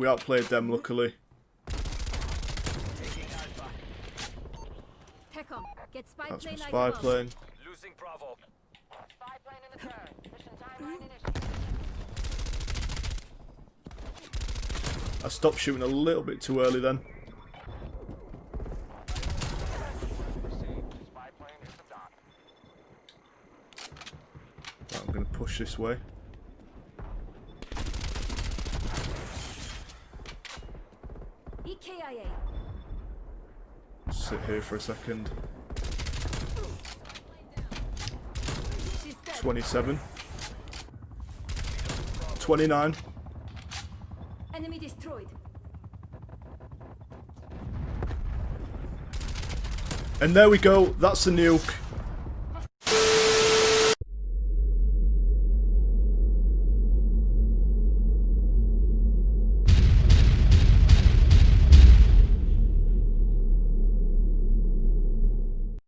We outplayed them, luckily. That's my spy plane. Losing Bravo. Spy plane in the turret. Mission timeline initiated. I stopped shooting a little bit too early then. Spy plane is the dot. Right, I'm going to push this way. EKIA. Sit here for a second. 27. 29. Enemy destroyed. And there we go. That's the nuke.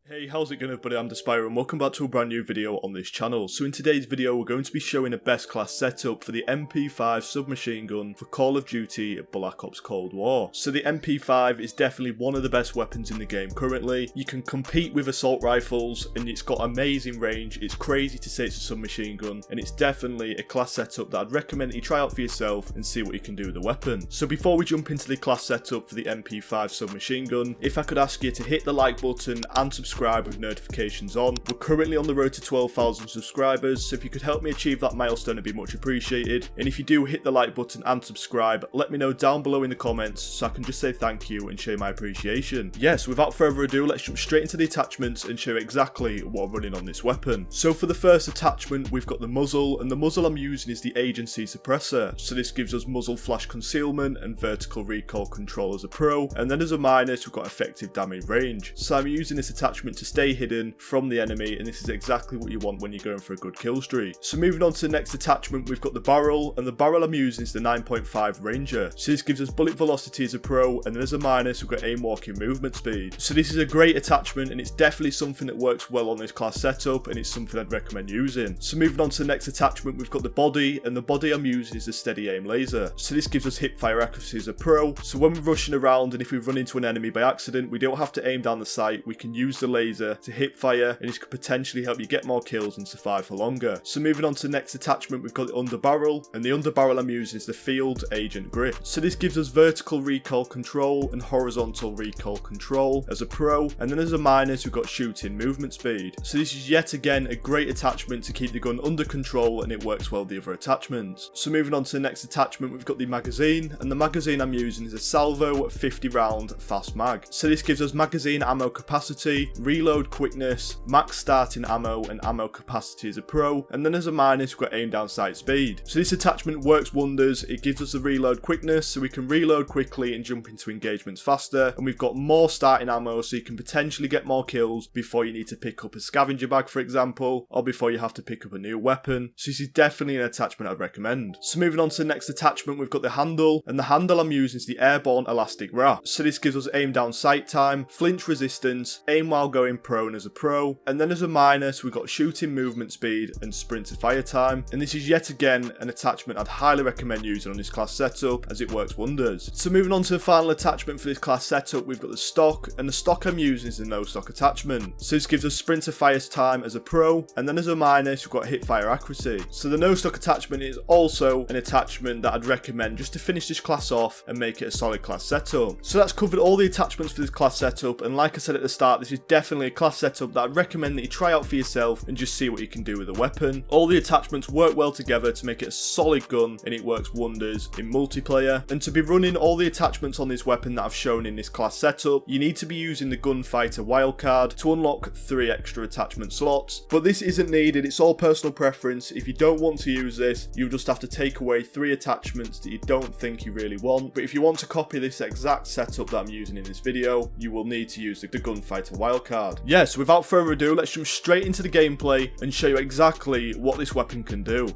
Hey, how's it going everybody? I'm DSpire and welcome back to a brand new video on this channel. So in today's video we're going to be showing a best class setup for the MP5 submachine gun for Call of Duty Black Ops Cold War. So the MP5 is definitely one of the best weapons in the game currently. You can compete with assault rifles and it's got amazing range. It's crazy to say it's a submachine gun and it's definitely a class setup that I'd recommend that you try out for yourself and see what you can do with the weapon. So before we jump into the class setup for the MP5 submachine gun, if I could ask you to hit the like button and subscribe with notifications on. We're currently on the road to 12,000 subscribers, so if you could help me achieve that milestone it'd be much appreciated. And if you do hit the like button and subscribe, let me know down below in the comments so I can just say thank you and show my appreciation. Yes, without further ado, let's jump straight into the attachments and show exactly what I'm running on this weapon. So for the first attachment we've got the muzzle, and the muzzle I'm using is the agency suppressor. So this gives us muzzle flash concealment and vertical recoil control as a pro, and then as a minus we've got effective damage range. So I'm using this attachment to stay hidden from the enemy, and this is exactly what you want when you're going for a good kill streak. So moving on to the next attachment, we've got the barrel, and the barrel I'm using is the 9.5 Ranger. So this gives us bullet velocity as a pro, and then as a minus we've got aim walking movement speed. So this is a great attachment and it's definitely something that works well on this class setup, and it's something I'd recommend using. So moving on to the next attachment, we've got the body, and the body I'm using is the steady aim laser. So this gives us hip fire accuracy as a pro, so when we're rushing around and if we run into an enemy by accident, we don't have to aim down the sight, we can use the laser to hip fire, and this could potentially help you get more kills and survive for longer. So moving on to the next attachment, we've got the underbarrel, and the underbarrel I'm using is the field agent grip. So this gives us vertical recoil control and horizontal recoil control as a pro, and then as a minus we've got shooting movement speed. So this is yet again a great attachment to keep the gun under control, and it works well with the other attachments. So moving on to the next attachment, we've got the magazine, and the magazine I'm using is a salvo 50 round fast mag. So this gives us magazine ammo capacity, reload quickness, max starting ammo and ammo capacity as a pro, and then as a minus we've got aim down sight speed. So this attachment works wonders. It gives us the reload quickness so we can reload quickly and jump into engagements faster, and we've got more starting ammo so you can potentially get more kills before you need to pick up a scavenger bag for example, or before you have to pick up a new weapon. So this is definitely an attachment I'd recommend. So moving on to the next attachment, we've got the handle, and the handle I'm using is the airborne elastic wrap. So this gives us aim down sight time, flinch resistance, aim while going prone as a pro, and then as a minus we've got shooting movement speed and sprint to fire time, and this is yet again an attachment I'd highly recommend using on this class setup as it works wonders. So moving on to the final attachment for this class setup, we've got the stock, and the stock I'm using is the no stock attachment. So this gives us sprint to fire time as a pro, and then as a minus we've got hip fire accuracy. So the no stock attachment is also an attachment that I'd recommend just to finish this class off and make it a solid class setup. So that's covered all the attachments for this class setup, and like I said at the start, this is definitely a class setup that I'd recommend that you try out for yourself and just see what you can do with the weapon. All the attachments work well together to make it a solid gun, and it works wonders in multiplayer. And to be running all the attachments on this weapon that I've shown in this class setup, you need to be using the gunfighter wildcard to unlock 3 extra attachment slots, but this isn't needed. It's all personal preference. If you don't want to use this, you'll just have to take away 3 attachments that you don't think you really want. But if you want to copy this exact setup that I'm using in this video, you will need to use the gunfighter wildcard. Yeah, so without further ado, let's jump straight into the gameplay and show you exactly what this weapon can do.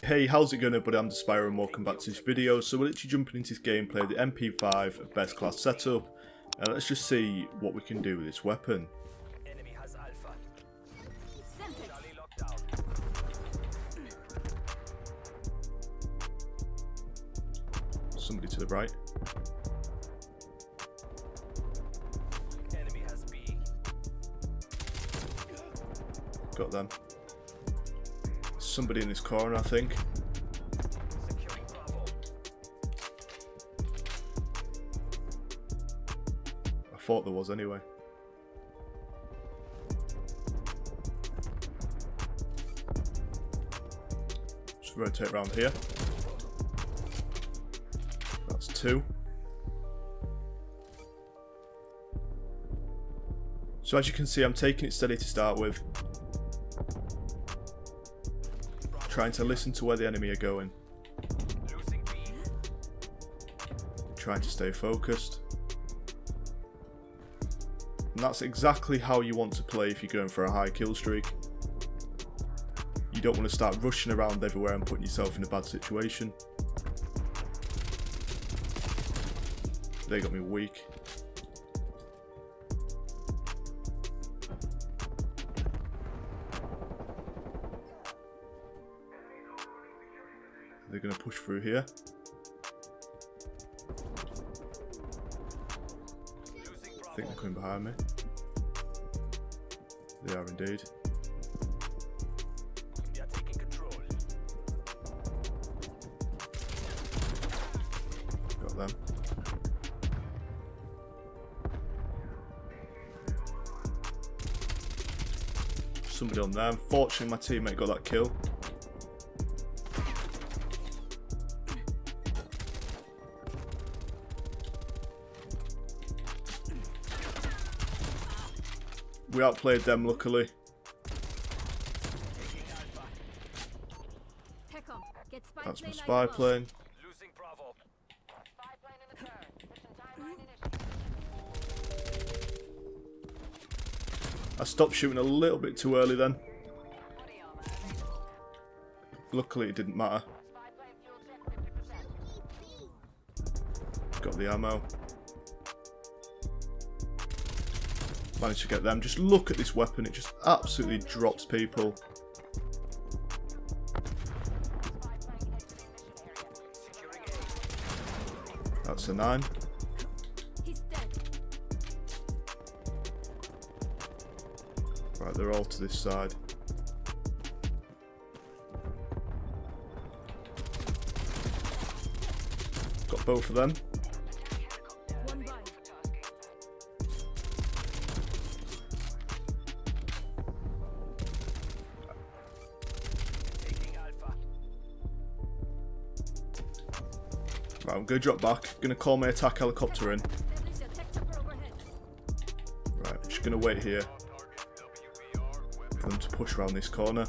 Hey, how's it going everybody? I'm DSpire and welcome back to this video. So we're literally jumping into this gameplay of the MP5 best class setup, and let's just see what we can do with this weapon. Enemy has Alpha. Charlie locked down. Somebody to the right. Enemy has B. Got them. Somebody in this corner, I think. Securing Bravo. I thought there was anyway. Just rotate around here. That's 2. So as you can see, I'm taking it steady to start with. Trying to listen to where the enemy are going. Losing B. Trying to stay focused. And that's exactly how you want to play if you're going for a high kill streak. You don't want to start rushing around everywhere and putting yourself in a bad situation. They got me weak. They're going to push through here. I think they're coming behind me. They are indeed. They are taking control. Got them. Somebody on there. Unfortunately, my teammate got that kill. We outplayed them, luckily. Get spy That's my plane spy eyes plane. Losing Bravo. Spy plane in the turret. Mission timeline initiated. I stopped shooting a little bit too early then. Luckily it didn't matter. Spy plane fuel check 50%. Got the ammo. Managed to get them. Just look at this weapon, it just absolutely drops people. Spy plane exiting mission area. Securing A. That's a 9. He's dead. Right, they're all to this side. Got both of them. One by. Taking Alpha. Right, I'm going to drop back. Going to call my attack helicopter in. Establish a tech chopper overhead. Right, I'm just going to wait here for them to push around this corner.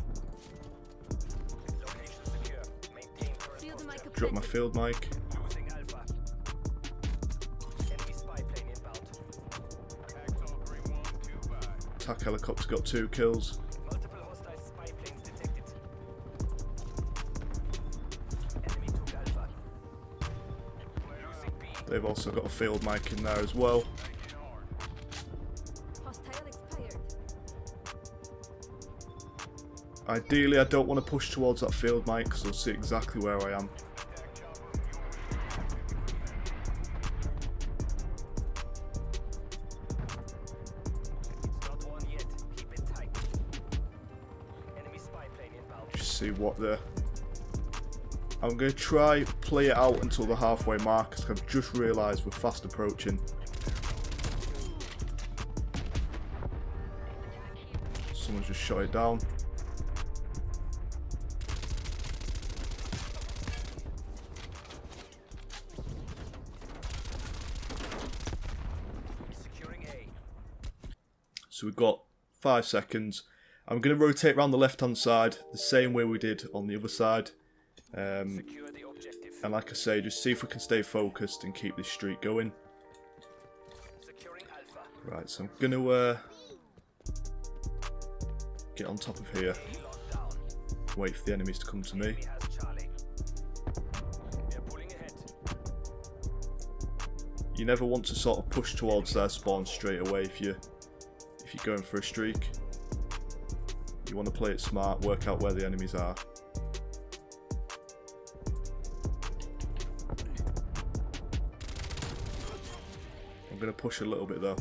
Location secure. Maintain current Field mic posture. Drop my field mic. Losing Alpha. Enemy spy plane inbound. Attack helicopter got 2 kills. Multiple hostile spy planes detected. Enemy took Alpha. Losing B. They've also got a field mic in there as well. Hostile expired. Ideally, I don't want to push towards that field mic because they'll see exactly where I am. It's not one yet. Keep it tight. Enemy spy plane inbound. Just see what the... I'm going to try play it out until the halfway mark because I've just realised we're fast approaching. Someone's just shot it down. Securing A. So we've got 5 seconds. I'm going to rotate around the left hand side the same way we did on the other side. Secure the objective. And like I say, just see if we can stay focused and keep this streak going. Securing Alpha. Right, so I'm going to get on top of here. Lockdown. Wait for the enemies to come to me. Enemy has Charlie. We are pulling ahead. You never want to sort of push towards their spawn straight away if you're going for a streak. You want to play it smart, work out where the enemies are. going to push a little bit though.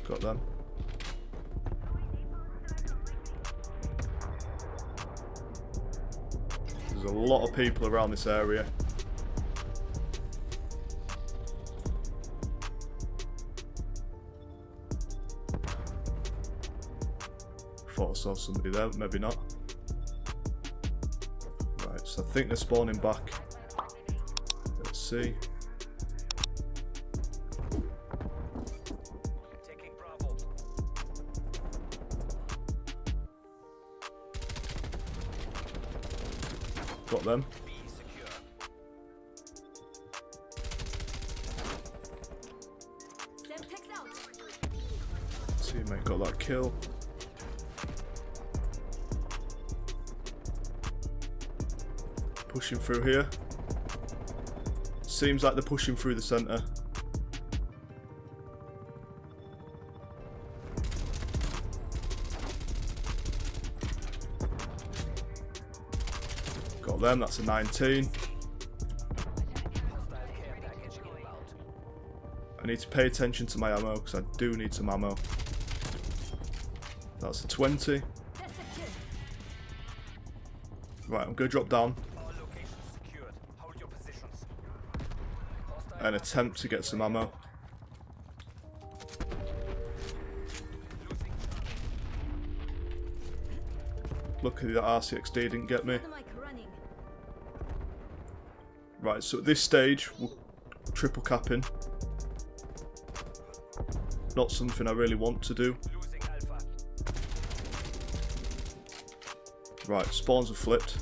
Got them. There's a lot of people around this area. Thought I saw somebody there, but maybe not. Right, so I think they're spawning back. Let's see. Taking Bravo. Got them. B secure. Semtex out. Teammate got that kill. Pushing through here. Seems like they're pushing through the centre. Got them, that's a 19. Hostile care package inbound. I need to pay attention to my ammo because I do need some ammo. That's a 20. That's a kill. Right, I'm going to drop down All locations secured. Hold your positions. Hostile and attempt to get some ammo. losing. Luckily that RCXD didn't get me. The mic running. Right, so at this stage, we're triple capping. Not something I really want to do. Losing Alpha. Right, spawns are flipped.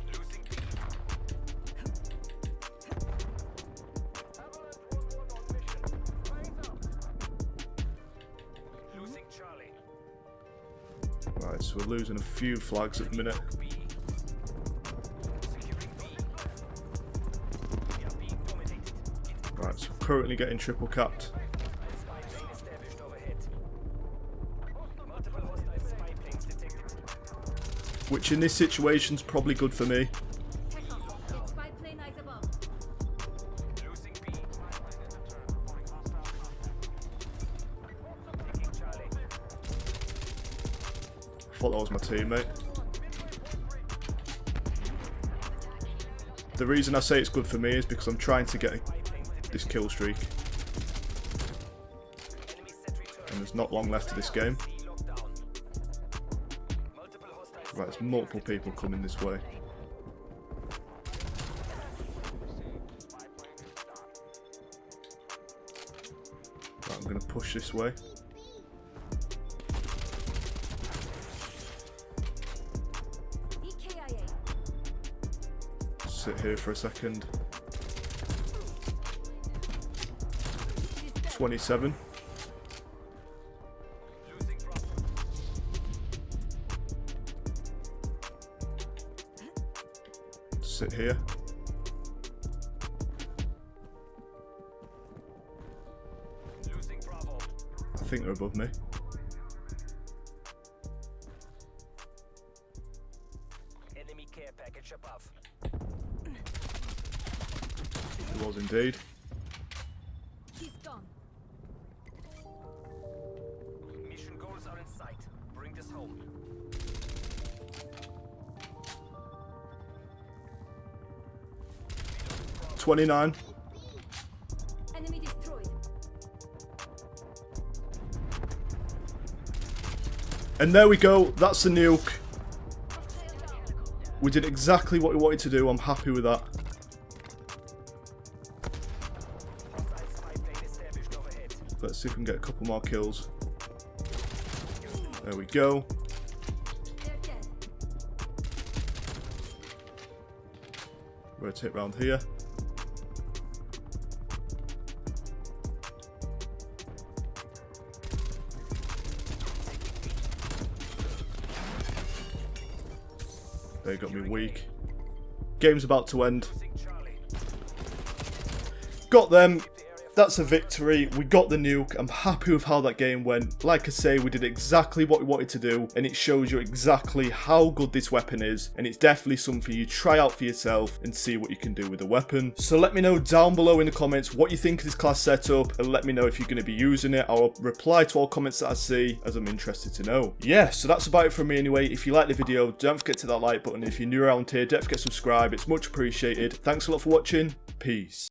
Losing B. Losing Charlie. Right, so we're losing a few flags at the minute. B. Securing B. We are being dominated. Right, so we're currently getting triple capped. Spy plane established overhead. Multiple hostile spy planes detected. Which in this situation is probably good for me. Tech on. Get spy plane eyes above. Losing B. Taking Charlie. Thought that was my teammate. The reason I say it's good for me is because I'm trying to get this kill streak. Enemy set return. And there's not long left of this game. C lockdown. Multiple hostile Right, there's multiple people coming this way. Right, I'm going to push this way. EKIA. Sit here for a second. It is dead. 27. losing Bravo. Sit here. Losing Bravo. I think they're above me. Enemy care package above. It was indeed. He's gone. Mission goals are in sight. Bring this home. 29. Enemy destroyed. And there we go. That's the nuke. Hostile down. We did exactly what we wanted to do. I'm happy with that. Hostile spy plane established overhead. Let's see if we can get a couple more kills. There we go. They're dead. Rotate round here. They got me weak. Game's about to end. Losing Charlie. got them. That's a victory. We got the nuke. I'm happy with how that game went. Like I say, we did exactly what we wanted to do, and it shows you exactly how good this weapon is, and it's definitely something you try out for yourself and see what you can do with the weapon. So let me know down below in the comments what you think of this class setup, and let me know if you're going to be using it. I'll reply to all comments that I see, as I'm interested to know. Yeah, so that's about it from me anyway. If you like the video, don't forget to hit that like button. If you're new around here, don't forget to subscribe. It's much appreciated. Thanks a lot for watching. Peace.